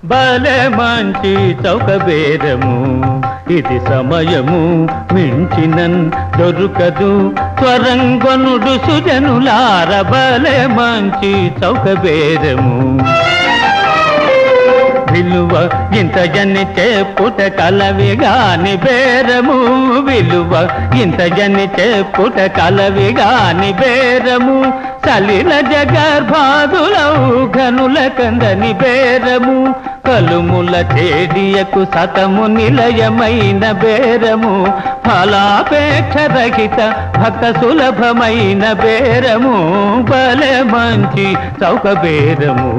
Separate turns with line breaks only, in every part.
భలే మంచి చౌక బేరము ఇది సమయము మించినన్ దొరుకదు త్వరంగొనుడు సుజనులార భలే మంచి చౌక బేరము విలువ ఇంత జని చెప్పుట కలవి గాని బేరము విలువ ఇంత జని చెప్పుట కలవి గాని బేరము సలిల జగర్భాదులౌ ఘనుల కందని బేరము కలుముల చేడియకు సతము నిలయమైన బేరము ఫలాపేక్ష రహిత భక్త సులభమైన బేరము భలే మంచి చౌక బేరము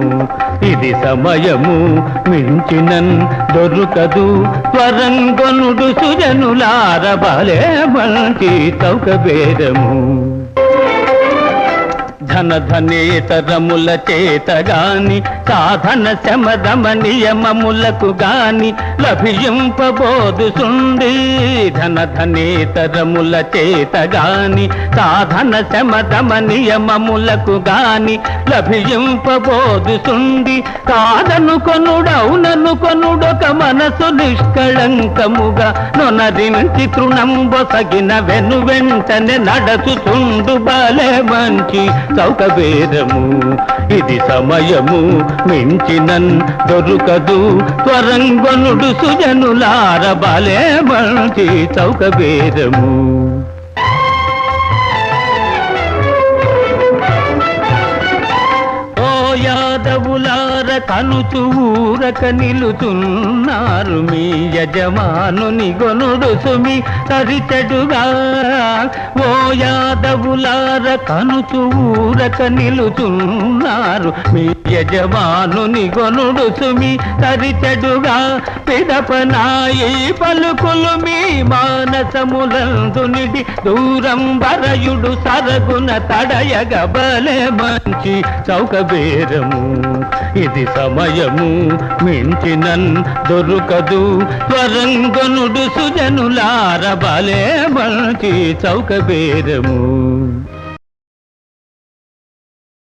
ఇది సమయము మించినన్ దొరుకదు త్వరంగొనుడు సుజనులార భలే మంచి చౌక బేరము ధనేతరముల చేత గాని సాధన శమదమ నియమములకు గాని లభింపబోదు సుండి ధనేతరముల చేత గాని సాధన శమదమ నియమములకు గాని లభింపబోదు సుండి కాదను కొనుడౌనను కొనుడొక మనసు నిష్కళంకముగా నొనరించి తృణంబొసగిన వెను వెంటనే నడచుతుండు భలే మంచి చౌక బేరము ఇది సమయము మించినన్ దొరుకదు త్వరంగొనుడు సుజనులార భలే మంచి చౌక బేరము యాదవులార కనుచు ఊరక నిలుచున్నారు మీ యజమానుని గొనుడు సుమి తరిచెడుగా ఓ యాదవులార కనుచు ఊరక నిలుచున్నారు మీ యజమానుని గొనుడు సుమి తరిచెడుగా పిదపనాయి పలుకులు మీ మానసములందు నిడి దూరం వరయుడు సరగున తడయగ భలే మంచి చౌక బేరము ఇది సమయము మించినన్ దొరుకదు త్వరంగొనుడు సుజనులార భలే మంచి చౌక బేరము